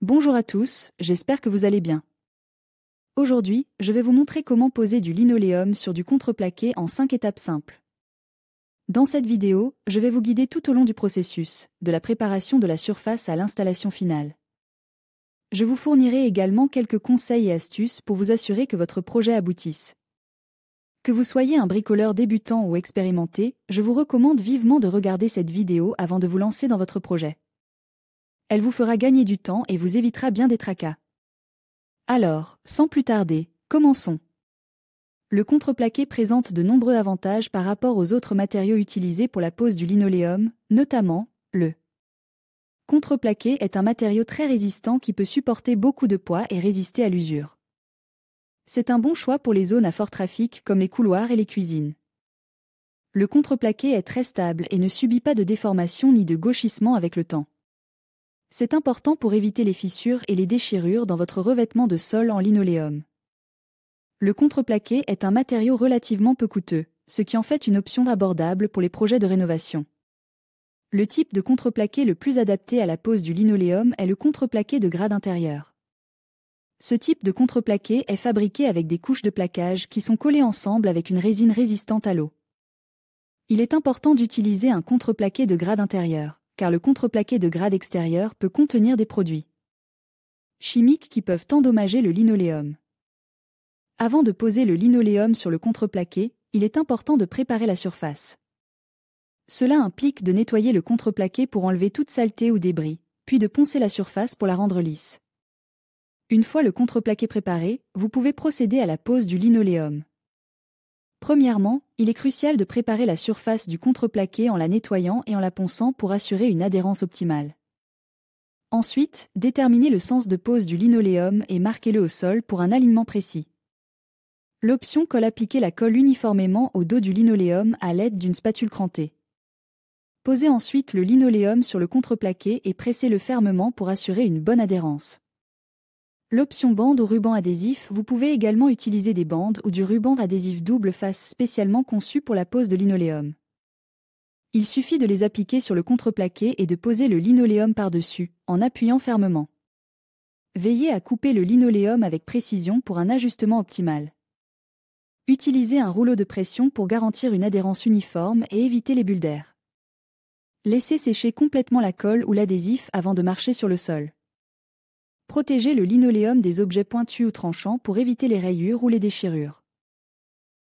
Bonjour à tous, j'espère que vous allez bien. Aujourd'hui, je vais vous montrer comment poser du linoléum sur du contreplaqué en 5 étapes simples. Dans cette vidéo, je vais vous guider tout au long du processus, de la préparation de la surface à l'installation finale. Je vous fournirai également quelques conseils et astuces pour vous assurer que votre projet aboutisse. Que vous soyez un bricoleur débutant ou expérimenté, je vous recommande vivement de regarder cette vidéo avant de vous lancer dans votre projet. Elle vous fera gagner du temps et vous évitera bien des tracas. Alors, sans plus tarder, commençons. Le contreplaqué présente de nombreux avantages par rapport aux autres matériaux utilisés pour la pose du linoléum, notamment, le contreplaqué est un matériau très résistant qui peut supporter beaucoup de poids et résister à l'usure. C'est un bon choix pour les zones à fort trafic comme les couloirs et les cuisines. Le contreplaqué est très stable et ne subit pas de déformation ni de gauchissement avec le temps. C'est important pour éviter les fissures et les déchirures dans votre revêtement de sol en linoléum. Le contreplaqué est un matériau relativement peu coûteux, ce qui en fait une option abordable pour les projets de rénovation. Le type de contreplaqué le plus adapté à la pose du linoléum est le contreplaqué de grade intérieur. Ce type de contreplaqué est fabriqué avec des couches de plaquage qui sont collées ensemble avec une résine résistante à l'eau. Il est important d'utiliser un contreplaqué de grade intérieur, car le contreplaqué de grade extérieur peut contenir des produits chimiques qui peuvent endommager le linoléum. Avant de poser le linoléum sur le contreplaqué, il est important de préparer la surface. Cela implique de nettoyer le contreplaqué pour enlever toute saleté ou débris, puis de poncer la surface pour la rendre lisse. Une fois le contreplaqué préparé, vous pouvez procéder à la pose du linoléum. Premièrement, il est crucial de préparer la surface du contreplaqué en la nettoyant et en la ponçant pour assurer une adhérence optimale. Ensuite, déterminez le sens de pose du linoléum et marquez-le au sol pour un alignement précis. L'option colle appliquer la colle uniformément au dos du linoléum à l'aide d'une spatule crantée. Posez ensuite le linoléum sur le contreplaqué et pressez-le fermement pour assurer une bonne adhérence. L'option bande ou ruban adhésif, vous pouvez également utiliser des bandes ou du ruban adhésif double face spécialement conçu pour la pose de linoléum. Il suffit de les appliquer sur le contreplaqué et de poser le linoléum par-dessus, en appuyant fermement. Veillez à couper le linoléum avec précision pour un ajustement optimal. Utilisez un rouleau de pression pour garantir une adhérence uniforme et éviter les bulles d'air. Laissez sécher complètement la colle ou l'adhésif avant de marcher sur le sol. Protégez le linoléum des objets pointus ou tranchants pour éviter les rayures ou les déchirures.